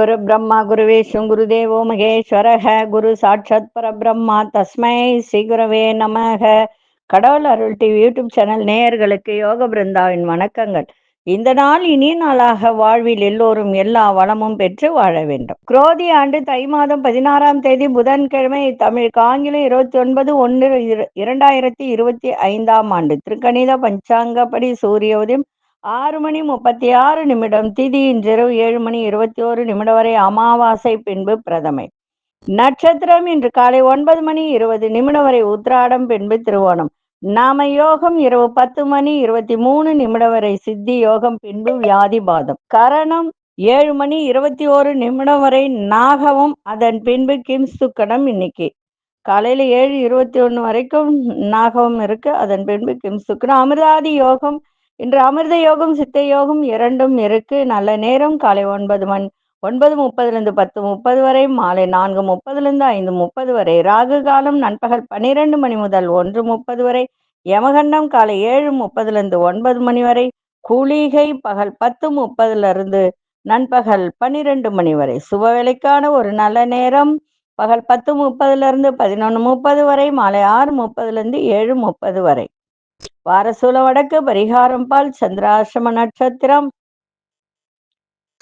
குரு பிரம்மா குரு விஷ்ணு குரு தேவோ மகேஸ்வரக குரு சாட்சாத் பரபிரம்மா தஸ்மை ஸ்ரீ குரவே நமக. கடவுள் அருள் டிவி யூடியூப் சேனல் நேயர்களுக்கு யோக பிருந்தாவின் வணக்கங்கள். இந்த நாள் இனிய நாளாக வாழ்வில் எல்லோரும் எல்லா வளமும் பெற்று வாழ வேண்டும். குரோதி ஆண்டு தை மாதம் 16ஆம் தேதி புதன்கிழமை, தமிழுக்கு ஆங்கிலம் 29/1/2025 ஆண்டு. திருக்கணித பஞ்சாங்கப்படி சூரிய உதயம் 6:36 திதி இன்றிரவு 7:21 வரை அமாவாசை, பின்பு பிரதமை. நட்சத்திரம் இன்று காலை 9:20 வரை உத்திராடம், பின்பு திருவோணம். நாம யோகம் இரவு 10:23 வரை சித்தி யோகம், பின்பு வியாதிபாதம். கரணம் 7:21 வரை நாகவும், அதன் பின்பு கிம்சுக்கடம். இன்னைக்கு காலையில 7:21 வரைக்கும் நாகவும் இருக்கு, அதன் பின்பு கிம்சுக்கடம். அமிர்தாதி யோகம் இன்று அமிர்த யோகம் சித்த யோகம் இரண்டும் இருக்கு. நல்ல நேரம் காலை 9:30 10:30 வரை, மாலை 4:30 5:30 வரை. ராகு காலம் நண்பகல் 12 மணி முதல் 1:30 வரை. யமகண்டம் காலை 7:30 9 வரை. குளிகை பகல் 10:30 நண்பகல் 12 வரை. சுப வேலைக்கான ஒரு நல்ல நேரம் பகல் 10:30 11:30 வரை, மாலை 6:30 7:30 வரை. வாரசூல வடக்கு, பரிகாரம் பால். சந்திராசிரம நட்சத்திரம்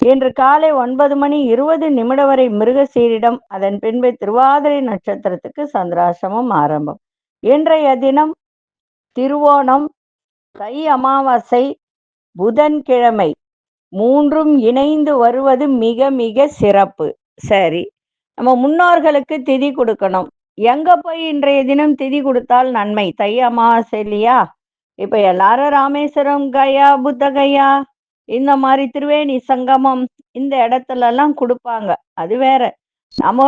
இன்று காலை 9:20 வரை மிருகசீரிடம், அதன் பின்பு திருவாதிரை நட்சத்திரத்துக்கு சந்திராசிரமம் ஆரம்பம். இன்றைய தினம் திருவோணம், தை அமாவாசை, புதன்கிழமை, மூன்றும் இணைந்து வருவது மிக மிக சிறப்பு. சரி, நம்ம முன்னோர்களுக்கு திதி கொடுக்கணும். எங்க போய் இன்றைய தினம் திதி கொடுத்தால் நன்மை? தை அமாவாசை இல்லையா? இப்ப எல்லாரும் ராமேஸ்வரம், கயா, புத்த கயா, இந்த மாதிரி திருவேணி சங்கமம், இந்த இடத்துல எல்லாம் கொடுப்பாங்க. அது வேற. நம்ம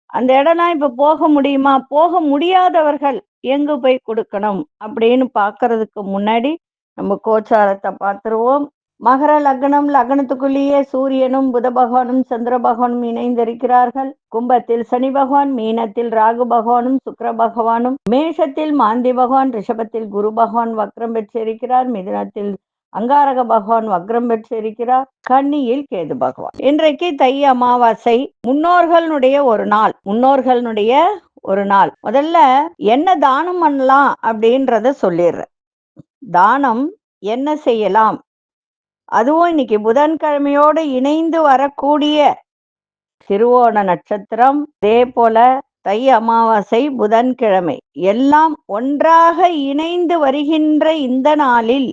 அந்த இடம்லாம் இப்ப போக முடியுமா? போக முடியாதவர்கள் எங்கு போய் கொடுக்கணும் அப்படின்னு பாக்குறதுக்கு முன்னாடி நம்ம கோச்சாரத்தை பார்த்துருவோம். மகர லக்னம், லக்னத்துக்குள்ளேயே சூரியனும் புத பகவானும் சந்திர பகவானும் இணைந்திருக்கிறார்கள். கும்பத்தில் சனி பகவான், மீனத்தில் ராகு பகவானும் சுக்கிர பகவானும், மேஷத்தில் மாந்தி பகவான், ரிஷபத்தில் குரு பகவான் வக்ரம் பெற்றிருக்கிறார். மிதுனத்தில் அங்காரக பகவான் வக்ரம் பெற்றிருக்கிறார். கன்னியில் கேது பகவான். இன்றைக்கு தை அமாவாசை, முன்னோர்களுடைய ஒரு நாள். முதல்ல என்ன தானம் பண்ணலாம் அப்படின்றத சொல்லிடுறேன். தானம் என்ன செய்யலாம்? அதுவும் இன்னைக்கு புதன்கிழமையோடு இணைந்து வரக்கூடிய திருவோண நட்சத்திரம், அதே போல தை அமாவாசை, புதன்கிழமை எல்லாம் ஒன்றாக இணைந்து வருகின்ற இந்த நாளில்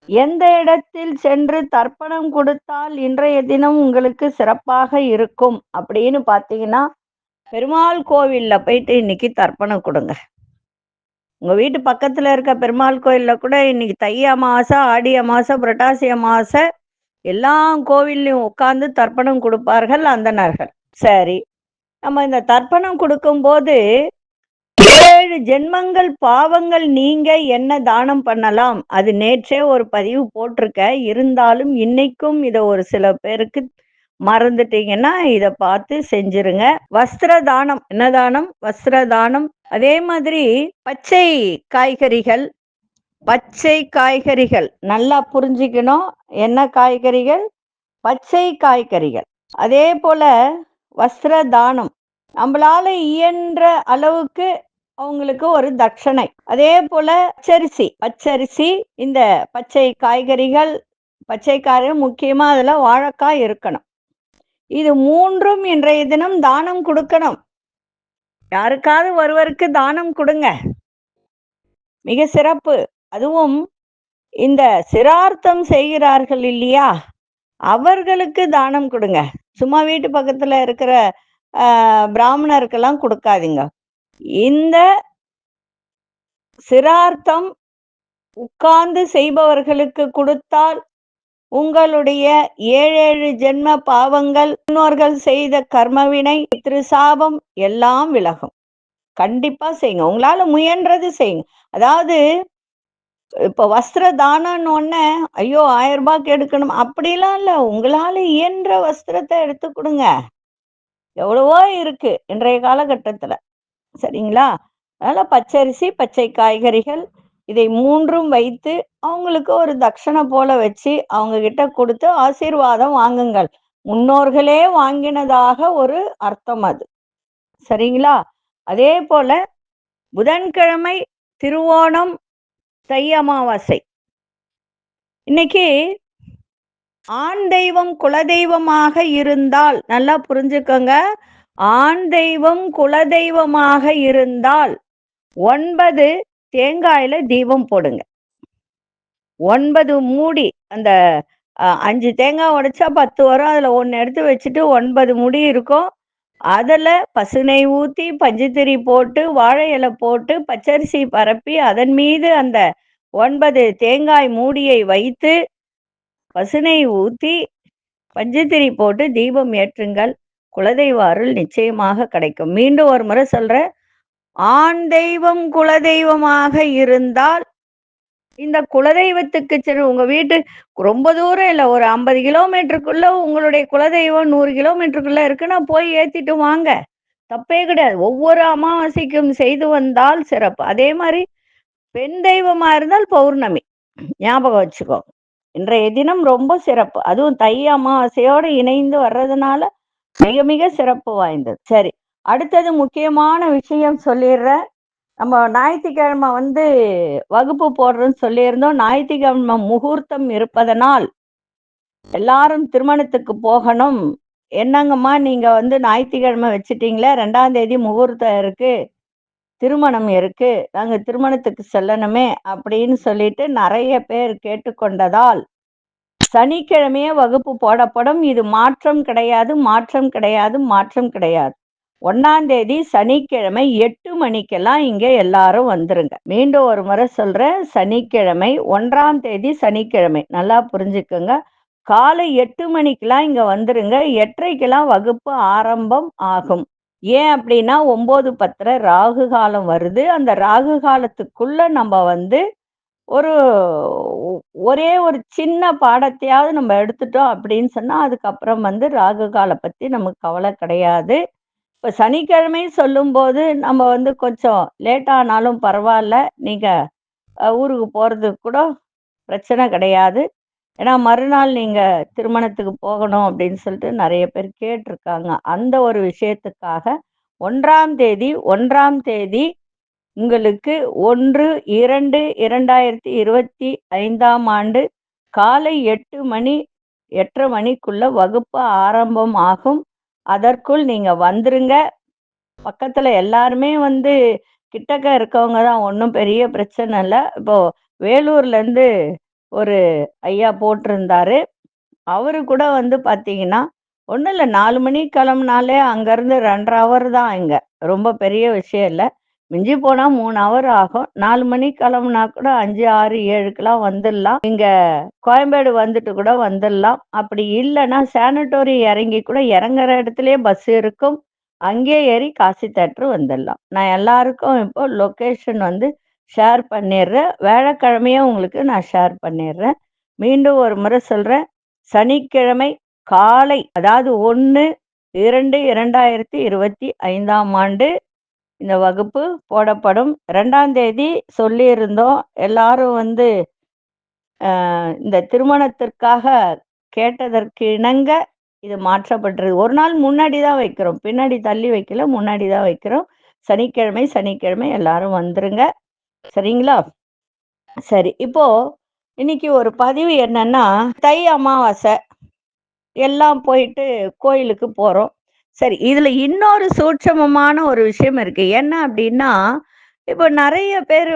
எந்த இடத்தில் சென்று தர்ப்பணம் கொடுத்தால் இன்றைய தினம் உங்களுக்கு சிறப்பாக இருக்கும் அப்படின்னு பார்த்தீங்கன்னா, பெருமாள் கோவில்ல போயிட்டு இன்னைக்கு தர்ப்பணம் கொடுங்க. உங்க வீட்டு பக்கத்துல இருக்க பெருமாள் கோயில்ல கூட இன்னைக்கு தை அமாவாசை, ஆடி அமாவாசை, புரட்டாசி அமாவாசை எல்லா கோவில்லையும் உட்கார்ந்து தர்ப்பணம் கொடுப்பார்கள் அந்தணர்கள். சரி, நம்ம இந்த தர்ப்பணம் கொடுக்கும் போது 7 ஜென்மங்கள் பாவங்கள் நீங்க என்ன தானம் பண்ணலாம்? அது நேற்றே ஒரு பதிவு போட்டிருக்க. இருந்தாலும் இன்னைக்கும் இதை ஒரு சில பேருக்கு மறந்துட்டீங்கன்னா இதை பார்த்து செஞ்சிருங்க. வஸ்திர தானம். என்ன தானம்? வஸ்திர தானம். அதே மாதிரி பச்சை காய்கறிகள் நல்லா புரிஞ்சுக்கணும். என்ன காய்கறிகள்? பச்சை காய்கறிகள். அதே போல வஸ்திர தானம். நம்மளால இயன்ற அளவுக்கு அவங்களுக்கு ஒரு தட்சணை. அதே போல பச்சரிசி, இந்த பச்சை காய்கறிகள் முக்கியமா அதுல வாழைக்காய் இருக்கணும். இது மூன்றும் இன்றைய தினம் தானம் கொடுக்கணும். யாருக்காவது ஒருவருக்கு தானம் கொடுங்க, மிக சிறப்பு. அதுவும் இந்த சிரார்த்தம் செய்கிறார்கள் இல்லையா, அவர்களுக்கு தானம் கொடுங்க. சும்மா வீட்டு பக்கத்துல இருக்கிற பிராமணருக்கெல்லாம் கொடுக்காதீங்க. இந்த சிரார்த்தம் உட்கார்ந்து செய்பவர்களுக்கு கொடுத்தால் உங்களுடைய 7 ஜென்ம பாவங்கள், முன்னோர்கள் செய்த கர்மவினை, திருசாபம் எல்லாம் விலகும். கண்டிப்பா செய்யுங்க. உங்களால முயன்றது செய்யுங்க. அதாவது இப்ப வஸ்திர தானம்னு ஐயோ 1000 ரூபாய்க்கு எடுக்கணும் அப்படிலாம் இல்ல. உங்களால இயன்ற வஸ்திரத்தை எடுத்து கொடுங்க. எவ்வளவோ இருக்கு இன்றைய காலகட்டத்துல. சரிங்களா? அதனால பச்சரிசி, பச்சை காய்கறிகள், இதை மூன்றும் வைத்து அவங்களுக்கு ஒரு தட்சணை போல வச்சு அவங்க கிட்ட கொடுத்து ஆசீர்வாதம் வாங்குங்கள். முன்னோர்களே வாங்கினதாக ஒரு அர்த்தம் அது. சரிங்களா? அதே போல புதன்கிழமை திருவோணம், தை அமாவாசை. இன்னைக்கு ஆண் தெய்வம் குலதெய்வமாக இருந்தால், நல்லா புரிஞ்சுக்கோங்க, ஆண் தெய்வம் குலதெய்வமாக இருந்தால் 9 தேங்காயில தீபம் போடுங்க. 9 மூடி, அந்த 5 தேங்காய் உடைச்சா 10 வரும். அதுல 1 எடுத்து வச்சுட்டு 9 முடி இருக்கும். அதுல பசுநெய் ஊத்தி, பஞ்சுத்திரி போட்டு, வாழை இலை போட்டு, பச்சரிசி பரப்பி, அதன் மீது அந்த 9 தேங்காய் மூடியை வைத்து, பசுநெய் ஊத்தி, பஞ்சுத்திரி போட்டு தீபம் ஏற்றுங்கள். குலதெய்வ அருள் நிச்சயமாக கிடைக்கும். மீண்டும் ஒரு முறை சொல்றேன், ஆண் தெய்வம் குலதெய்வமாக இருந்தால் இந்த குலதெய்வத்துக்கு சென்று, உங்க வீட்டு ரொம்ப தூரம் இல்லை, ஒரு 50 கிலோமீட்டருக்குள்ள உங்களுடைய குலதெய்வம் 100 கிலோமீட்டருக்குள்ள இருக்குன்னா போய் ஏத்திட்டு வாங்க, தப்பே கிடையாது. ஒவ்வொரு அமாவாசைக்கும் செய்து வந்தால் சிறப்பு. அதே மாதிரி பெண் தெய்வமா இருந்தால் பௌர்ணமி ஞாபகம் வச்சுக்கோ. இன்றைய தினம் ரொம்ப சிறப்பு. அதுவும் தை அமாவாசையோடு இணைந்து வர்றதுனால மிக மிக சிறப்பு வாய்ந்தது. சரி, அடுத்தது முக்கியமான விஷயம் சொல்லிடுறேன். நம்ம ஞாயிற்றுக்கிழமை வகுப்பு போடுறோன்னு சொல்லியிருந்தோம். ஞாயிற்றுக்கிழமை முகூர்த்தம் இருப்பதனால் எல்லாரும் திருமணத்துக்கு போகணும். என்னங்கம்மா நீங்க ஞாயிற்றுக்கிழமை வச்சுட்டீங்களே, 2ஆம் தேதி முகூர்த்தம் இருக்கு, திருமணம் இருக்கு, நாங்க திருமணத்துக்கு செல்லணுமே அப்படின்னு சொல்லிட்டு நிறைய பேர் கேட்டுக்கொண்டதால் சனிக்கிழமையே வகுப்பு போடப்படும். இது மாற்றம் கிடையாது, மாற்றம் கிடையாது, மாற்றம் கிடையாது. 1ஆம் தேதி சனிக்கிழமை 8 மணிக்கெல்லாம் இங்க எல்லாரும் வந்துருங்க. மீண்டும் ஒரு முறை சொல்றேன், சனிக்கிழமை 1ஆம் தேதி சனிக்கிழமை, நல்லா புரிஞ்சுக்கோங்க. காலை 8 மணிக்கெல்லாம் இங்க வந்துருங்க. 8:30க்கெல்லாம் வகுப்பு ஆரம்பம் ஆகும். ஏன் அப்படின்னா 9:10 ராகு காலம் வருது. அந்த ராகு காலத்துக்குள்ள நம்ம ஒரு ஒரே ஒரு சின்ன பாடத்தையாவது நம்ம எடுத்துட்டோம் அப்படின்னு சொன்னா அதுக்கப்புறம் ராகு காலம் பத்தி நமக்கு கவலை கிடையாது. இப்ப சனிக்கிழமை சொல்லும்போது நம்ம கொஞ்சம் லேட் ஆனாலும் பரவாயில்ல, நீங்க ஊருக்கு போறதுக்கு கூட பிரச்சனை கிடையாது. ஏன்னா மறுநாள் நீங்க திருமணத்துக்கு போகணும் அப்படின்னு சொல்லிட்டு நிறைய பேர் கேட்டிருக்காங்க. அந்த ஒரு விஷயத்துக்காக 1ஆம் தேதி உங்களுக்கு 1/2/2025ஆம் ஆண்டு காலை 8 மணி 8:30 மணிக்குள்ள வகுப்பு ஆரம்பம் ஆகும். அதற்குள் நீங்க வந்துருங்க. பக்கத்துல எல்லாருமே கிட்டக்க இருக்கவங்க தான், ஒன்றும் பெரிய பிரச்சனை இல்லை. இப்போ வேலூர்ல இருந்து ஒரு ஐயா போட்டிருந்தாரு. அவரு கூட பார்த்தீங்கன்னா ஒன்றும் இல்லை, 4 மணிக்கு கிளம்புனாலே அங்கேருந்து 2.5 ஹவர் தான். இங்க ரொம்ப பெரிய விஷயம் இல்லை, மிஞ்சி போனா 3 ஹவர் ஆகும். 4 மணிக்கு கிளம்புனா கூட 5, 6, 7க்கெல்லாம் வந்துடலாம். இங்க கோயம்பேடு வந்துட்டு கூட வந்துடலாம். அப்படி இல்லைன்னா சானிட்டோரி இறங்கி கூட இறங்குற இடத்துலயே பஸ் இருக்கும், அங்கே ஏறி காசி தேட்டர் வந்துடலாம். நான் எல்லாருக்கும் இப்போ லொக்கேஷன் ஷேர் பண்ணிடுறேன். வியாழக்கிழமையே உங்களுக்கு நான் ஷேர் பண்ணிடுறேன். மீண்டும் ஒரு முறை சொல்றேன், சனிக்கிழமை காலை, அதாவது 1/2/2025ஆம் ஆண்டு இந்த வகுப்பு போடப்படும். 2ஆம் தேதி சொல்லியிருந்தோம். எல்லாரும் இந்த திருமணத்திற்காக கேட்டதற்கு இணங்க இது மாற்றப்பட்டிருக்கு. ஒரு நாள் முன்னாடி தான் வைக்கிறோம், பின்னாடி தள்ளி வைக்கல, முன்னாடி தான் வைக்கிறோம். சனிக்கிழமை எல்லாரும் வந்துருங்க. சரிங்களா? சரி, இப்போ இன்னைக்கு ஒரு பதிவு என்னன்னா, தை அமாவாசை எல்லாம் போயிட்டு கோயிலுக்கு போறோம். சரி, இதுல இன்னொரு சூட்சமமான ஒரு விஷயம் இருக்கு. என்ன அப்படின்னா, இப்போ நிறைய பேர்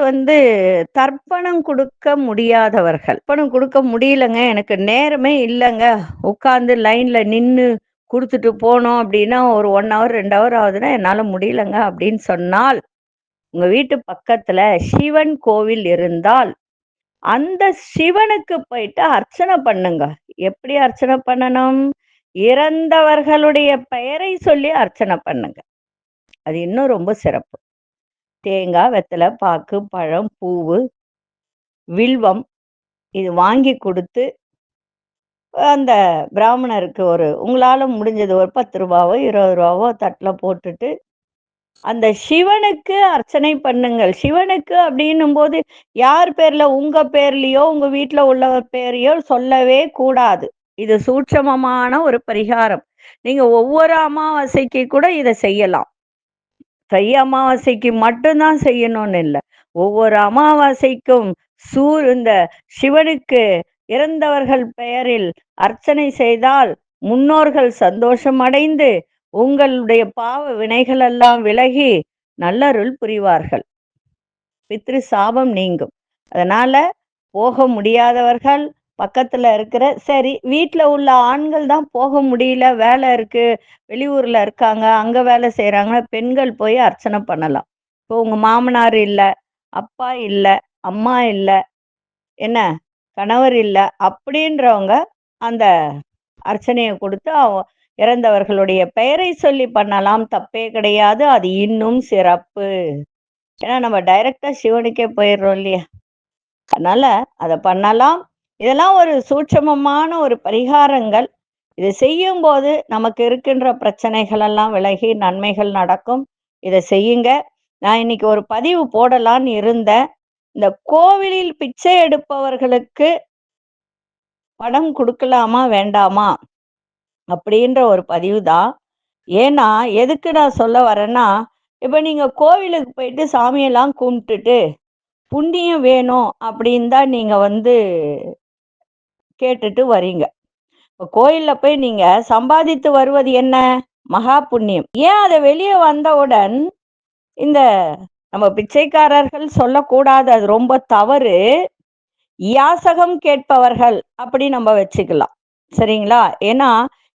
தர்ப்பணம் கொடுக்க முடியாதவர்கள், தர்ப்பணம் கொடுக்க முடியலங்க, எனக்கு நேரமே இல்லைங்க, உட்கார்ந்து லைன்ல நின்று கொடுத்துட்டு போனோம் அப்படின்னா ஒரு 1 ஹவர் 2 ஹவர் ஆகுதுன்னா என்னால முடியலங்க அப்படின்னு சொன்னால், உங்க வீட்டு பக்கத்துல சிவன் கோவில் இருந்தால் அந்த சிவனுக்கு போயிட்டு அர்ச்சனை பண்ணுங்க. எப்படி அர்ச்சனை பண்ணணும்? இறந்தவர்களுடைய பெயரை சொல்லி அர்ச்சனை பண்ணுங்க. அது இன்னும் ரொம்ப சிறப்பு. தேங்காய், வெத்தலை, பாக்கு, பழம், பூவு, வில்வம் இது வாங்கி கொடுத்து அந்த பிராமணருக்கு உங்களால முடிஞ்சது ஒரு 10 ரூபாவோ 20 ரூபாவோ தட்டுல போட்டுட்டு அந்த சிவனுக்கு அர்ச்சனை பண்ணுங்கள். சிவனுக்கு அப்படின்னும் போது யார் பேர்ல, உங்க பேர்லயோ உங்க வீட்டுல உள்ளவர் பேரையோ சொல்லவே கூடாது. இது சூட்சமமான ஒரு பரிகாரம். நீங்க ஒவ்வொரு அமாவாசைக்கு கூட இதை செய்யலாம். தை அமாவாசைக்கு மட்டும்தான் செய்யணும்னு இல்லை. ஒவ்வொரு அமாவாசைக்கும் இந்த சிவனுக்கு இறந்தவர்கள் பெயரில் அர்ச்சனை செய்தால் முன்னோர்கள் சந்தோஷம் அடைந்து உங்களுடைய பாவ வினைகள் எல்லாம் விலகி நல்லருள் புரிவார்கள். பித்ரு சாபம் நீங்கும். அதனால போக முடியாதவர்கள் பக்கத்துல இருக்கிற சரி வீட்டுல உள்ள ஆண்கள் தான் போக முடியல, வேலை இருக்கு, வெளியூர்ல இருக்காங்க, அங்க வேலை செய்யறாங்க, பெண்கள் போய் அர்ச்சனை பண்ணலாம். இப்போ உங்க மாமனார் இல்ல, அப்பா இல்ல, அம்மா இல்ல, என்ன கணவர் இல்ல அப்படின்றவங்க அந்த அர்ச்சனையை கொடுத்து இறந்தவர்களுடைய பெயரை சொல்லி பண்ணலாம், தப்பே கிடையாது. அது இன்னும் சிறப்பு. ஏன்னா நம்ம டைரக்டா சிவனுக்கே போயிடுறோம் இல்லையா? அதனால அதை பண்ணலாம். இதெல்லாம் ஒரு சூட்சமமான ஒரு பரிகாரங்கள். இதை செய்யும் போது நமக்கு இருக்கின்ற பிரச்சனைகள் எல்லாம் விலகி நன்மைகள் நடக்கும். இதை செய்யுங்க. நான் இன்னைக்கு ஒரு பதிவு போடலான்னு இருந்தேன். இந்த கோவிலில் பிச்சை எடுப்பவர்களுக்கு பணம் கொடுக்கலாமா வேண்டாமா அப்படின்ற ஒரு பதிவு தான். ஏன்னா எதுக்கு நான் சொல்ல வரேன்னா, இப்ப நீங்க கோவிலுக்கு போயிட்டு சாமியெல்லாம் கும்பிட்டுட்டு புண்ணியம் வேணும் அப்படின்னு தான் நீங்க கேட்டுட்டு வரீங்க. இப்போ கோயில்ல போய் நீங்க சம்பாதித்து வருவது என்ன? மகா புண்ணியம். ஏன் அதை வெளியே வந்தவுடன் இந்த நம்ம பிச்சைக்காரர்கள் சொல்லக்கூடாது, அது ரொம்ப தவறு. யாசகம் கேட்பவர்கள் அப்படி நம்ம வச்சுக்கலாம், சரிங்களா? ஏன்னா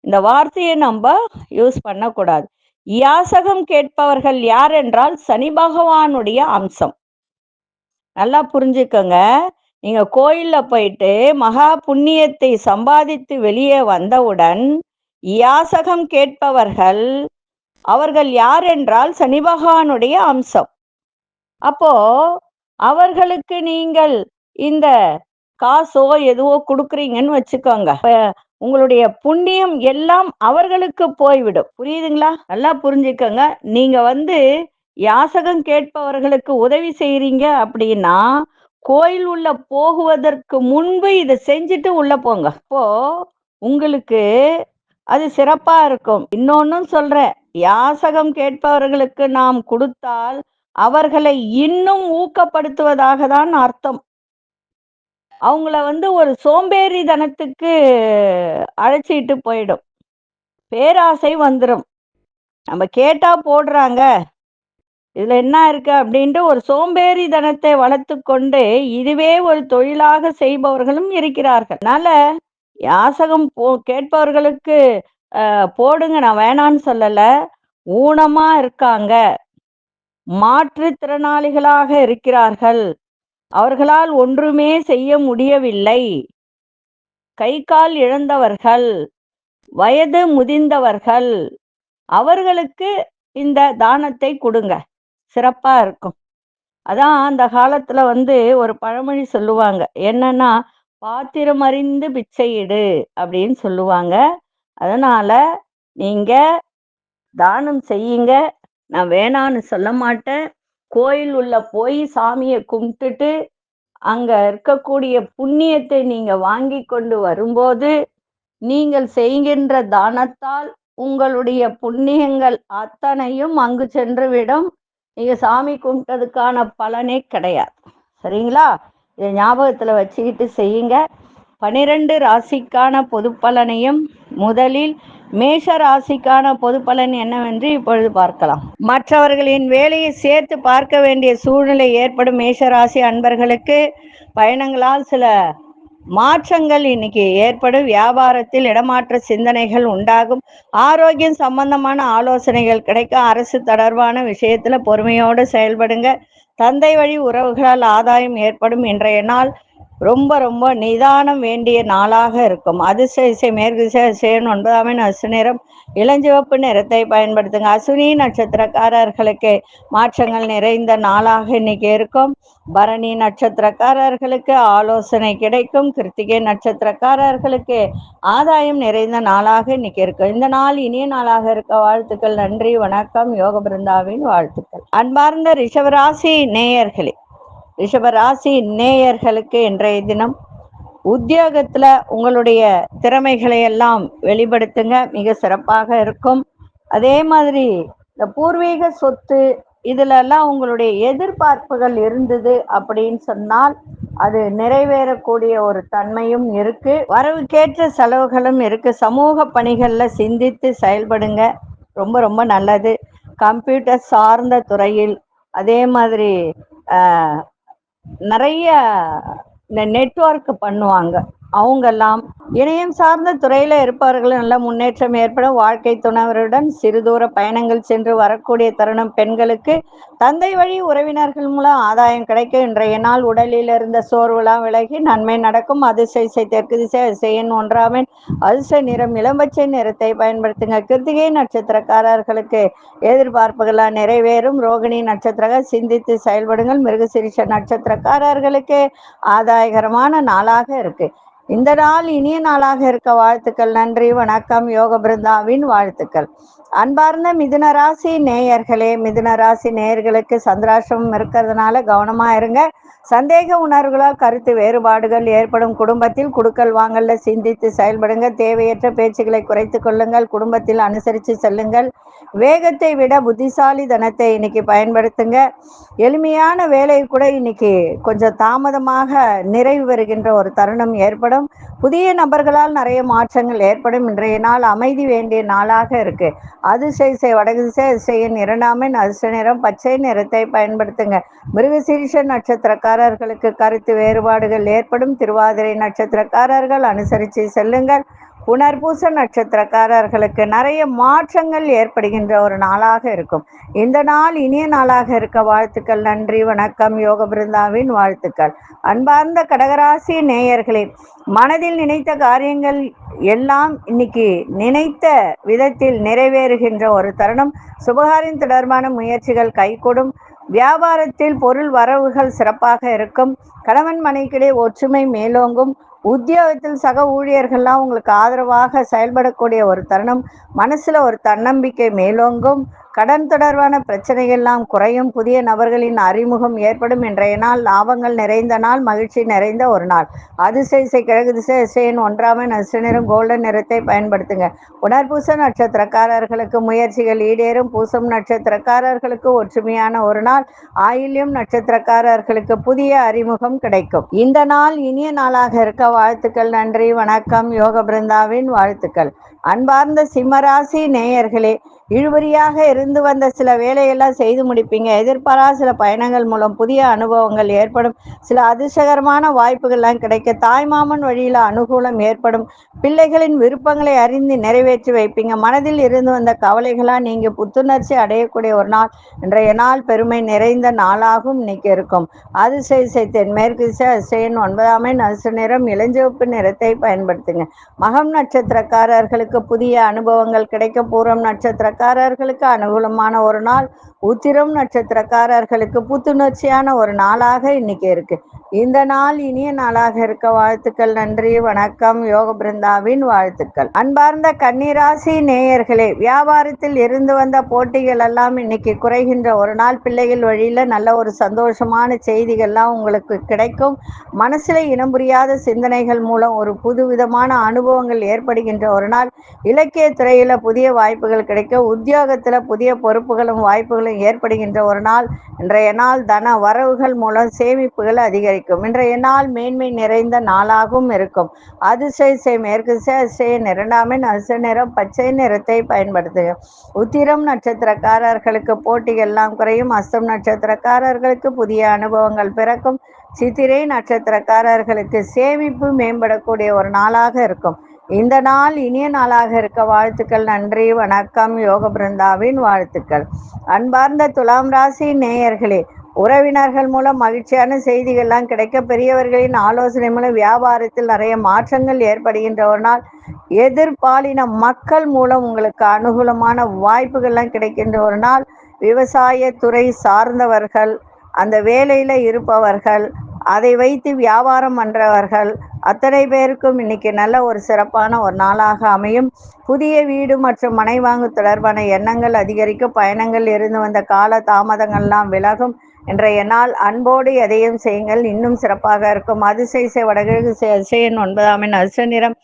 இந்த வார்த்தையை நம்ம யூஸ் பண்ணக்கூடாது. யாசகம் கேட்பவர்கள் யார் என்றால் சனி பகவானுடைய அம்சம். நல்லா புரிஞ்சுக்கங்க. நீங்க கோயில்ல போயிட்டு மகா புண்ணியத்தை சம்பாதித்து வெளியே வந்தவுடன் யாசகம் கேட்பவர்கள் அவர்கள் யார் என்றால் சனி பகவானுடைய அம்சம். அப்போ அவர்களுக்கு நீங்கள் இந்த காசோ எதுவோ கொடுக்குறீங்கன்னு வச்சுக்கோங்க, உங்களுடைய புண்ணியம் எல்லாம் அவர்களுக்கு போய்விடும். புரியுதுங்களா? நல்லா புரிஞ்சுக்கங்க. நீங்க யாசகம் கேட்பவர்களுக்கு உதவி செய்யறீங்க அப்படின்னா கோயில் உள்ள போகுவதற்கு முன்பு இதை செஞ்சுட்டு உள்ள போங்க. அப்போ உங்களுக்கு அது சிறப்பா இருக்கும். இன்னொன்னும் சொல்றேன், யாசகம் கேட்பவர்களுக்கு நாம் கொடுத்தால் அவர்களை இன்னும் ஊக்கப்படுத்துவதாக தான் அர்த்தம். அவங்கள ஒரு சோம்பேறித்தனத்துக்கு அழைச்சிட்டு போயிடும், பேராசை வந்துடும். நம்ம கேட்டா போடுறாங்க, இதுல என்ன இருக்கு அப்படின்ட்டு ஒரு சோம்பேறித்தனத்தை வளர்த்து கொண்டு இதுவே ஒரு தொழிலாக செய்பவர்களும் இருக்கிறார்கள். அதனால யாசகம் கேட்பவர்களுக்கு போடுங்க, நான் வேணான்னு சொல்லல. ஊனமா இருக்காங்க, மாற்றுத்திறனாளிகளாக இருக்கிறார்கள், அவர்களால் ஒன்றுமே செய்ய முடியவில்லை, கை கால் இழந்தவர்கள், வயது முதிர்ந்தவர்கள், அவர்களுக்கு இந்த தானத்தை கொடுங்க, சிறப்பா இருக்கும். அதான் அந்த காலத்துல ஒரு பழமொழி சொல்லுவாங்க, என்னன்னா பாத்திரம் அறிந்து பிச்சையிடு அப்படின்னு சொல்லுவாங்க. அதனால நீங்க தானம் செய்யுங்க, நான் வேணான்னு சொல்ல மாட்டேன். கோயில் உள்ள போய் சாமியை கும்பிட்டுட்டு அங்க இருக்கக்கூடிய புண்ணியத்தை நீங்க வாங்கி கொண்டு வரும்போது நீங்கள் செய்கின்ற தானத்தால் உங்களுடைய புண்ணியங்கள் அத்தனையும் அங்கு சென்றுவிடும். நீங்க சாமி கும்பிட்டதுக்கான பலனே கிடையாது, சரிங்களா? இதை ஞாபகத்துல வச்சுக்கிட்டு செய்யுங்க. 12 ராசிக்கான பொது பலனையும் முதலில் மேஷ ராசிக்கான பொது பலன் என்னவென்று இப்பொழுது பார்க்கலாம். மற்றவர்களின் வேலையை சேர்த்து பார்க்க வேண்டிய சூழ்நிலை ஏற்படும் மேஷ ராசி அன்பர்களுக்கு பயணங்களால் சில மாற்றங்கள் இன்னைக்கு ஏற்படும். வியாபாரத்தில் இடமாற்ற சிந்தனைகள் உண்டாகும். ஆரோக்கியம் சம்பந்தமான ஆலோசனைகள் கிடைக்கும். அரசு தொடர்பான விஷயத்துல பொறுமையோடு செயல்படுங்க. தந்தை வழி உறவுகளால் ஆதாயம் ஏற்படும். இன்றைய நாள் ரொம்ப ரொம்ப நிதானம் வேண்டிய நாளாக இருக்கும். அதிர்ஷ்ட இசை மேற்கு திசை 9ஆம் எண் அசு நிறம், இளஞ்சிவப்பு நிறத்தை பயன்படுத்துங்க. அசுனி நட்சத்திரக்காரர்களுக்கு மாற்றங்கள் நிறைந்த நாளாக இன்னைக்கு இருக்கும். பரணி நட்சத்திரக்காரர்களுக்கு ஆலோசனை கிடைக்கும். கிருத்திகை நட்சத்திரக்காரர்களுக்கு ஆதாயம் நிறைந்த நாளாக இன்னைக்கு இருக்கும். இந்த நாள் இனிய நாளாக இருக்க வாழ்த்துக்கள். நன்றி, வணக்கம். யோக பிருந்தாவின் வாழ்த்துக்கள். அன்பார்ந்த ரிஷபராசி நேயர்களே, ரிஷபராசி நேயர்களுக்கு இன்றைய தினம் உத்தியோகத்துல உங்களுடைய திறமைகளை எல்லாம் வெளிப்படுத்துங்க, மிக சிறப்பாக இருக்கும். அதே மாதிரி இந்த பூர்வீக சொத்து இதுல எல்லாம் உங்களுடைய எதிர்பார்ப்புகள் இருந்தது அப்படின்னு சொன்னால் அது நிறைவேறக்கூடிய ஒரு தன்மையும் இருக்கு. வரவுக்கேற்ற செலவுகளும் இருக்கு. சமூக பணிகள்ல சிந்தித்து செயல்படுங்க, ரொம்ப ரொம்ப நல்லது. கம்ப்யூட்டர் சார்ந்த துறையில், அதே மாதிரி நிறைய இந்த நெட்வொர்க் பண்ணுவாங்க, அவங்கெல்லாம் இணையம் சார்ந்த துறையில இருப்பவர்கள் நல்ல முன்னேற்றம் ஏற்படும். வாழ்க்கை துணைவருடன் சிறுதூர பயணங்கள் சென்று வரக்கூடிய தருணம். பெண்களுக்கு தந்தை வழி உறவினர்கள் மூலம் ஆதாயம் கிடைக்கும். இன்றைய நாள் உடலில் இருந்த சோர்வுலாம் விலகி நன்மை நடக்கும். அதிசய தெற்கு திசை அதிசயன் ஒன்றாமன் அதிர்ஷ்ட நிறம் இளம்பச்சை நிறத்தை பயன்படுத்துங்க. கிருத்திகை நட்சத்திரக்காரர்களுக்கு எதிர்பார்ப்புகளாக நிறைவேறும். ரோகிணி நட்சத்திர சிந்தித்து செயல்படுங்கள். மிருகசிரிஷ நட்சத்திரக்காரர்களுக்கு ஆதாயகரமான நாளாக இருக்கு. இந்த நாள் இனிய நாளாக இருக்க வாழ்த்துக்கள். நன்றி, வணக்கம். யோக பிருந்தாவின் வாழ்த்துக்கள். அன்பார்ந்த மிதுன ராசி நேயர்களே, மிதுன ராசி நேயர்களுக்கு சந்திராஷ்டிரமம் இருக்கிறதுனால கவனமா இருங்க. சந்தேக உணர்வுகளால் கருத்து வேறுபாடுகள் ஏற்படும். குடும்பத்தில் குடுக்கல் வாங்கல்ல சிந்தித்து செயல்படுங்க. தேவையற்ற பேச்சுகளை குறைத்து கொள்ளுங்கள். குடும்பத்தில் அனுசரித்து செல்லுங்கள். வேகத்தை விட புத்திசாலி தனத்தை இன்னைக்கு பயன்படுத்துங்க. எளிமையான வேலை கூட இன்னைக்கு கொஞ்சம் தாமதமாக நிறைவு வருகின்ற ஒரு தருணம் ஏற்படும். புதிய நபர்களால் நிறைய மாற்றங்கள் ஏற்படும். இன்றைய நாள் அமைதி வேண்டிய நாளாக இருக்கு. அதிசய வடகு திசை அதிசயன் இரண்டாமன் அதிர்ஷ்ட நிறம் பச்சை நிறத்தை பயன்படுத்துங்க. மிருகசீரிஷ நட்சத்திரக்காரர்களுக்கு கருத்து வேறுபாடுகள் ஏற்படும். திருவாதிரை நட்சத்திரக்காரர்கள் அனுசரித்து செல்லுங்கள். புனர்பூச நட்சத்திரக்காரர்களுக்கு நிறைய மாற்றங்கள் ஏற்படுகின்ற ஒரு நாளாக இருக்கும். இந்த நாள் இனிய நாளாக இருக்க வாழ்த்துக்கள். நன்றி, வணக்கம். யோக பிருந்தாவின் வாழ்த்துக்கள். அன்பார்ந்த கடகராசி நேயர்களே, மனதில் நினைத்த காரியங்கள் எல்லாம் இன்னைக்கு நினைத்த விதத்தில் நிறைவேறுகின்ற ஒரு தருணம். சுபகாரியம் தொடர்பான முயற்சிகள் கைகூடும். வியாபாரத்தில் பொருள் வரவுகள் சிறப்பாக இருக்கும். கணவன் மனைவிக்கிடையே ஒற்றுமை மேலோங்கும். உத்தியோகத்தில் சக ஊழியர்கள்லாம் உங்களுக்கு ஆதரவாக செயல்படக்கூடிய ஒரு தருணம். மனசுல ஒரு தன்னம்பிக்கை மேலோங்கும். கடன் தொடர்பான பிரச்சனைகள்லாம் குறையும். புதிய நபர்களின் அறிமுகம் ஏற்படும். இன்றைய நாள் லாபங்கள் நிறைந்த நாள், மகிழ்ச்சி நிறைந்த ஒரு நாள். அதிசய கிழக்கு திசை அதிசயன் ஒன்றாமன் அதிர்ஷ்ட நிறம் கோல்டன் நிறத்தை பயன்படுத்துங்க. உணர்பூச நட்சத்திரக்காரர்களுக்கு முயற்சிகள் ஈடேறும். பூசம் நட்சத்திரக்காரர்களுக்கு ஒற்றுமையான ஒரு நாள். ஆயில்யம் நட்சத்திரக்காரர்களுக்கு புதிய அறிமுகம் கிடைக்கும். இந்த நாள் இனிய நாளாக இருக்க வாழ்த்துக்கள். நன்றி, வணக்கம். யோக பிருந்தாவின் வாழ்த்துக்கள். அன்பார்ந்த சிம்மராசி நேயர்களே, இழுபறியாக இருந்து வந்த சில வேலையெல்லாம் செய்து முடிப்பீங்க. எதிர்பாராத சில பயணங்கள் மூலம் புதிய அனுபவங்கள் ஏற்படும். சில அதிர்ஷ்டகரமான வாய்ப்புகள்லாம் கிடைக்க. தாய்மாமன் வழியில் அனுகூலம் ஏற்படும். பிள்ளைகளின் விருப்பங்களை அறிந்து நிறைவேற்றி வைப்பீங்க. மனதில் இருந்து வந்த கவலைகளாக நீங்க புத்துணர்ச்சி அடையக்கூடிய ஒரு நாள். இன்றைய நாள் பெருமை நிறைந்த நாளாகவும் இன்னைக்கு இருக்கும். அதிசய தென்மேற்கு திசை அதிசயன் ஒன்பதாம் அதிர்ஷ்ட நிறம் இளஞ்சிவப்பு நிறத்தை பயன்படுத்துங்க. மகம் நட்சத்திரக்காரர்களுக்கு புதிய அனுபவங்கள் கிடைக்க. பூரம் நட்சத்திரக்காரர்களுக்கு அனுகூலமான ஒரு நாள். உத்திரம் நட்சத்திரக்காரர்களுக்கு புத்துணர்ச்சியான ஒரு நாளாக இன்னைக்கு இருக்கு. இந்த நாள் இனிய நாளாக இருக்க வாழ்த்துக்கள். நன்றி, வணக்கம். யோக பிருந்தாவின் வாழ்த்துக்கள். அன்பார்ந்த கன்னிராசி நேயர்களே, வியாபாரத்தில் இருந்து வந்த போட்டிகள் எல்லாம் இன்னைக்கு குறைகின்ற ஒரு நாள். பிள்ளைகள் வழியில நல்ல ஒரு சந்தோஷமான செய்திகள்லாம் உங்களுக்கு கிடைக்கும். மனசுல இனம் புரியாத சிந்தனைகள் மூலம் ஒரு புது விதமான அனுபவங்கள் ஏற்படுகின்ற ஒரு நாள். இலக்கிய துறையில புதிய வாய்ப்புகள் கிடைக்க. உத்தியோகத்துல புதிய பொறுப்புகளும் வாய்ப்புகளும் ஏற்படுகின்ற ஒரு நாள். இன்றைய நாள் தன வரவுகள் மூலம் சேமிப்புகள் அதிகரிக்கும். இன்றைய நாள் மேன்மை நிறைந்த நாளாகவும் இருக்கும். அதிசய மேற்கு திசை அதிசயன் இரண்டாமன் அதிர்ஷ்ட நிறம் பச்சை நிறத்தை பயன்படுத்துங்க. உத்திரம் நட்சத்திரக்காரர்களுக்கு போட்டிகள் எல்லாம் குறையும். அஸ்தம் நட்சத்திரக்காரர்களுக்கு புதிய அனுபவங்கள் பிறக்கும். சித்திரை நட்சத்திரக்காரர்களுக்கு சேமிப்பு மேம்படக்கூடிய ஒரு நாளாக இருக்கும். இந்த நாள் இனிய நாளாக இருக்க வாழ்த்துக்கள். நன்றி, வணக்கம். யோக பிருந்தாவின் வாழ்த்துக்கள். அன்பார்ந்த துலாம் ராசி நேயர்களே, உறவினர்கள் மூலம் மகிழ்ச்சியான செய்திகள்லாம் கிடைக்க. பெரியவர்களின் ஆலோசனை மூலம் வியாபாரத்தில் நிறைய மாற்றங்கள் ஏற்படுகின்ற ஒரு நாள். எதிர்பாலின மக்கள் மூலம் உங்களுக்கு அனுகூலமான வாய்ப்புகள்லாம் கிடைக்கின்ற ஒரு நாள். விவசாயத்துறை சார்ந்தவர்கள், அந்த வேலையில இருப்பவர்கள், அதை வைத்து வியாபாரம் பண்றவர்கள் அத்தனை பேருக்கும் இன்னைக்கு நல்ல ஒரு சிறப்பான ஒரு நாளாக அமையும். புதிய வீடு மற்றும் மனை வாங்கு தொடர்பான எண்ணங்கள் அதிகரிக்கும். பயணங்கள் இருந்து வந்த கால தாமதங்கள்லாம் விலகும். இன்றைய நாள் அன்போடு எதையும் செய்யுங்கள், இன்னும் சிறப்பாக இருக்கும். அதிசய வடகிழக்கு அதிசயன் 9ஆம் எண் அதிர்ஷ்ட நிறம்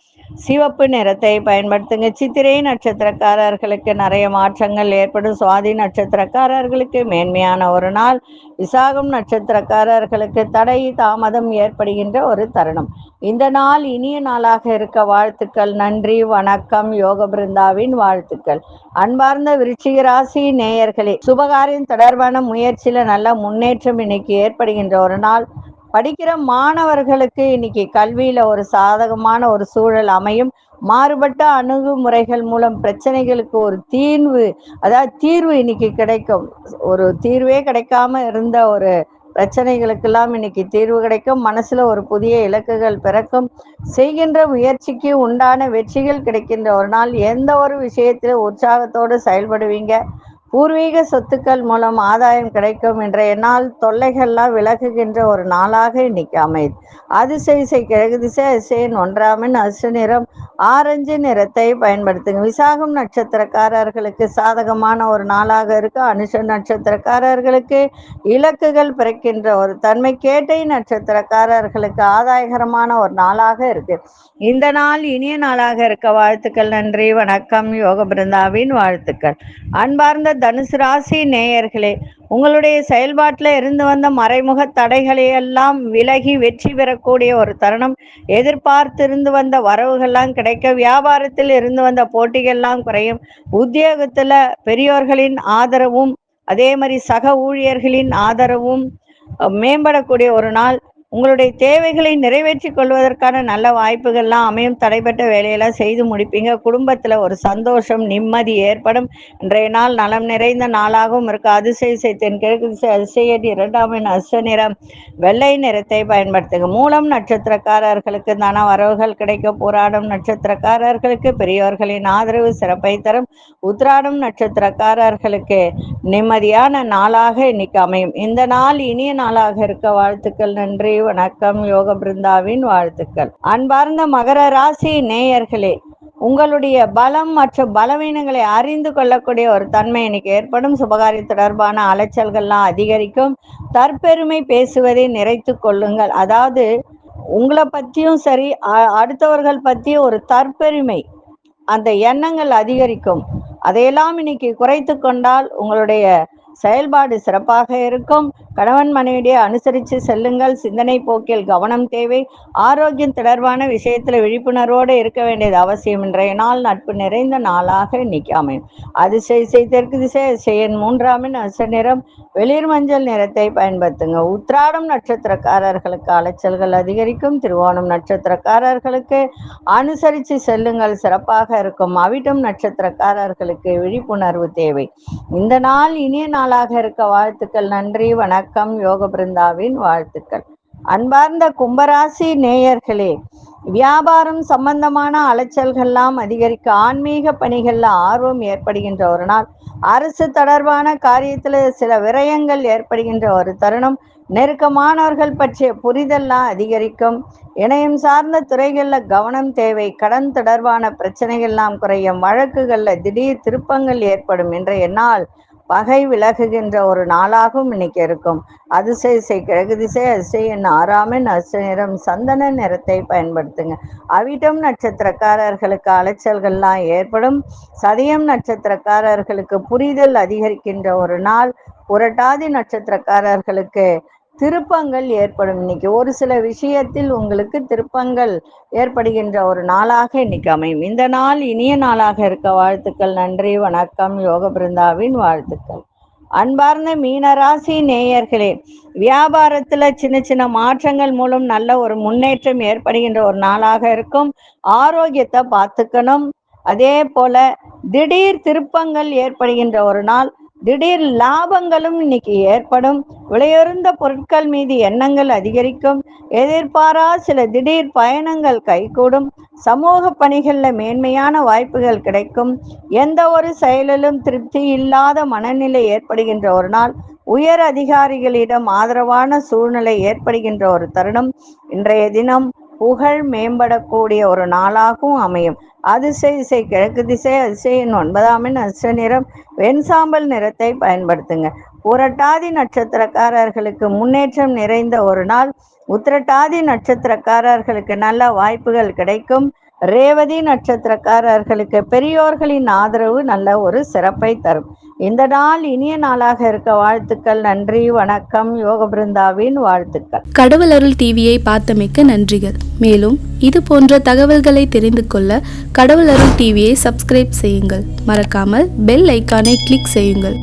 சிவப்பு நிறத்தை பயன்படுத்துங்க. சித்திரை நட்சத்திரக்காரர்களுக்கு நிறைய மாற்றங்கள் ஏற்படும். சுவாதி நட்சத்திரக்காரர்களுக்கு மேன்மையான ஒரு நாள். விசாகம் நட்சத்திரக்காரர்களுக்கு தடை தாமதம் ஏற்படுகின்ற ஒரு தருணம். இந்த நாள் இனிய நாளாக இருக்க வாழ்த்துக்கள். நன்றி, வணக்கம். யோக பிருந்தாவின் வாழ்த்துக்கள். அன்பார்ந்த விருச்சிக ராசி நேயர்களே, சுபகாரியம் தொடர்பான முயற்சியில நல்ல முன்னேற்றம் இன்னைக்கு ஏற்படுகின்ற ஒரு நாள். படிக்கிற மாணவர்களுக்கு இன்னைக்கு கல்வியில ஒரு சாதகமான ஒரு சூழல் அமையும். மாறுபட்ட அணுகுமுறைகள் மூலம் பிரச்சனைகளுக்கு ஒரு தீர்வு இன்னைக்கு கிடைக்கும். ஒரு தீர்வே கிடைக்காம இருந்த ஒரு பிரச்சனைகளுக்கெல்லாம் இன்னைக்கு தீர்வு கிடைக்கும். மனசுல ஒரு புதிய இலக்குகள் பிறக்கும். செய்கின்ற முயற்சிக்கு உண்டான வெற்றிகள் கிடைக்கின்ற ஒரு நாள். எந்த ஒரு விஷயத்தில உற்சாகத்தோடு செயல்படுவீங்க. பூர்வீக சொத்துக்கள் மூலம் ஆதாயம் கிடைக்கும். இன்றைய நாள் தொல்லைகள்லாம் விலகுகின்ற ஒரு நாளாக இன்னைக்கு அமையுது. அதிசய கிழக்கு திசை அதிசயன் 1ஆம் எண் அதிர்ஷ்ட நிறம் ஆரஞ்சு நிறத்தை பயன்படுத்துங்க. விசாகம் நட்சத்திரக்காரர்களுக்கு சாதகமான ஒரு நாளாக இருக்கு. அனுஷ நட்சத்திரக்காரர்களுக்கு இலக்குகள் பிறக்கின்ற ஒரு தன்மை. கேட்டை நட்சத்திரக்காரர்களுக்கு ஆதாயகரமான ஒரு நாளாக இருக்கு. இந்த நாள் இனிய நாளாக இருக்க வாழ்த்துக்கள். நன்றி, வணக்கம். யோக பிருந்தாவின் வாழ்த்துக்கள். அன்பார்ந்த தனுசு ராசி நேயர்களே, உங்களுடைய செயல்பாட்டில் இருந்து வந்த மறைமுக தடைகளை எல்லாம் விலகி வெற்றி பெறக்கூடிய ஒரு தருணம். எதிர்பார்த்திருந்து வந்த வரவுகள்லாம் கிடைக்க, வியாபாரத்தில் இருந்து வந்த போட்டிகள்லாம் குறையும். உத்தியோகத்துல பெரியோர்களின் ஆதரவும் அதே மாதிரி சக ஊழியர்களின் ஆதரவும் மேம்படக்கூடிய ஒரு நாள். உங்களுடைய தேவைகளை நிறைவேற்றி கொள்வதற்கான நல்ல வாய்ப்புகள்லாம் அமையும். தடைப்பட்ட வேலையெல்லாம் செய்து முடிப்பீங்க. குடும்பத்தில் ஒரு சந்தோஷம் நிம்மதி ஏற்படும். இன்றைய நாள் நலம் நிறைந்த நாளாகவும் இருக்கு. அதிசய தென்கிழக்கு திசை அதிசயன் 2ஆம் எண் அதிர்ஷ்ட நிறம் வெள்ளை நிறத்தை பயன்படுத்துங்க. மூலம் நட்சத்திரக்காரர்களுக்கு தன வரவுகள் கிடைக்க. போராடும் நட்சத்திரக்காரர்களுக்கு பெரியோர்களின் ஆதரவு சிறப்பை தரும். உத்திராடம் நட்சத்திரக்காரர்களுக்கு நிம்மதியான நாளாக இன்னைக்கு அமையும். இந்த நாள் இனிய நாளாக இருக்க வாழ்த்துக்கள். நன்றி, வணக்கம். யோக பிருந்தாவின் வாழ்த்துக்கள். அன்பார்ந்த மகர ராசி நேயர்களே, உங்களுடைய பலம் மற்றும் பலவீனங்களை அறிந்து கொள்ளக்கூடிய ஒரு தன்மை இன்னைக்கு ஏற்படும். சுபகாரி தொடர்பான அலைச்சல்கள்லாம் அதிகரிக்கும். தற்பெருமை பேசுவதை நிறைத்து கொள்ளுங்கள். அதாவது உங்களை பற்றியும் சரி, அடுத்தவர்கள் பற்றியும் ஒரு தற்பெருமை, அந்த எண்ணங்கள் அதிகரிக்கும். அதையெல்லாம் இன்னைக்கு குறைத்து கொண்டால் உங்களுடைய செயல்பாடு சிறப்பாக இருக்கும். கணவன் மனைவியை அனுசரித்து செல்லுங்கள். சிந்தனை போக்கில் கவனம் தேவை. ஆரோக்கியம் தொடர்பான விஷயத்தில் விழிப்புணர்வோடு இருக்க வேண்டியது அவசியம். இன்றைய நாள் நட்பு நிறைந்த நாளாக இன்னைக்கு அமையும். அதிசய தெற்கு திசை அதிசயன் 3ஆம் எண் அதிர்ஷ்ட நிறம் வெளிர் மஞ்சள் நிறத்தை பயன்படுத்துங்க. உத்திராடம் நட்சத்திரக்காரர்களுக்கு அலைச்சல்கள் அதிகரிக்கும். திருவோணம் நட்சத்திரக்காரர்களுக்கு அனுசரித்து செல்லுங்கள், சிறப்பாக இருக்கும். அவிட்டம் நட்சத்திரக்காரர்களுக்கு விழிப்புணர்வு தேவை. இந்த நாள் இனிய நாளாக இருக்க வாழ்த்துக்கள். நன்றி, வணக்கம். யோக பிருந்தாவின் வாழ்த்துக்கள். அன்பார்ந்த கும்பராசி நேயர்களே, வியாபாரம் சம்பந்தமான அலைச்சல்கள்லாம் அதிகரிக்க, ஆன்மீக பணிகள்ல ஆர்வம் ஏற்படுகின்ற ஒரு நாள். அரசு தொடர்பான காரியத்தில் சில விரயங்கள் ஏற்படுகின்ற ஒரு தருணம். நெருக்கமானவர்கள் பற்றிய புரிதல்லாம் அதிகரிக்கும். இணையம் சார்ந்த துறைகளில் கவனம் தேவை. கடன் தொடர்பான பிரச்சனைகள்லாம் குறையும். வழக்குகளில் திடீர் திருப்பங்கள் ஏற்படும். இன்றைய நாள் பகை விலகுகின்ற ஒரு நாளாகவும் இன்னைக்கு இருக்கும். அதிசய கிழக்கு திசை அதிசயன் 6ஆம் எண் அதிர்ஷ்ட நிறம் சந்தன நிறத்தை பயன்படுத்துங்க. அவிட்டம் நட்சத்திரக்காரர்களுக்கு அலைச்சல்கள்லாம் ஏற்படும். சதயம் நட்சத்திரக்காரர்களுக்கு புரிதல் அதிகரிக்கின்ற ஒரு நாள். புரட்டாதி நட்சத்திரக்காரர்களுக்கு திருப்பங்கள் ஏற்படும். இன்னைக்கு ஒரு சில விஷயத்தில் உங்களுக்கு திருப்பங்கள் ஏற்படுகின்ற ஒரு நாளாக இன்னைக்கு அமையும். இந்த நாள் இனிய நாளாக இருக்க வாழ்த்துக்கள். நன்றி, வணக்கம். யோக பிருந்தாவின் வாழ்த்துக்கள். அன்பார்ந்த மீனராசி நேயர்களே, வியாபாரத்துல சின்ன சின்ன மாற்றங்கள் மூலம் நல்ல ஒரு முன்னேற்றம் ஏற்படுகின்ற ஒரு நாளாக இருக்கும். ஆரோக்கியத்தை பார்த்துக்கணும். அதே போல திடீர் திருப்பங்கள் ஏற்படுகின்ற ஒரு நாள். திடீர் லாபங்களும் இன்னைக்கு ஏற்படும். விலையுறந்த பொருட்கள் மீது எண்ணங்கள் அதிகரிக்கும். எதிர்பாரா சில திடீர் பயணங்கள் கைகூடும். சமூக பணிகளில் மேன்மையான வாய்ப்புகள் கிடைக்கும். எந்த ஒரு செயலிலும் திருப்தி இல்லாத மனநிலை ஏற்படுகின்ற ஒரு நாள். உயர் அதிகாரிகளிடம் ஆதரவான சூழ்நிலை ஏற்படுகின்ற ஒரு தருணம். இன்றைய தினம் புகழ் மேம்படக்கூடிய ஒரு நாளாகவும் அமையும். அதிர்ஷ்ட திசை கிழக்கு திசை. அதிர்ஷ்ட எண் 9ஆம் எண். அதிர்ஷ்ட நிறம் வெண்சாம்பல் நிறத்தை பயன்படுத்துங்க. புரட்டாதி நட்சத்திரக்காரர்களுக்கு முன்னேற்றம் நிறைந்த ஒரு நாள். உத்திரட்டாதி நட்சத்திரக்காரர்களுக்கு நல்ல வாய்ப்புகள் கிடைக்கும். ரேவதி நட்சத்திரக்காரர்களுக்கு பெரியோர்களின் ஆதரவு நல்ல ஒரு சிறப்பை தரும். இந்த நாள் இனிய நாளாக இருக்க வாழ்த்துக்கள். நன்றி, வணக்கம். யோக பிருந்தாவின் வாழ்த்துக்கள். கடவுள் அருள் டிவியை பார்த்தமைக்க நன்றிகள். மேலும் இது போன்ற தகவல்களை தெரிந்து கொள்ள கடவுள் அருள் டிவியை சப்ஸ்கிரைப் செய்யுங்கள். மறக்காமல் பெல் ஐக்கானை கிளிக் செய்யுங்கள்.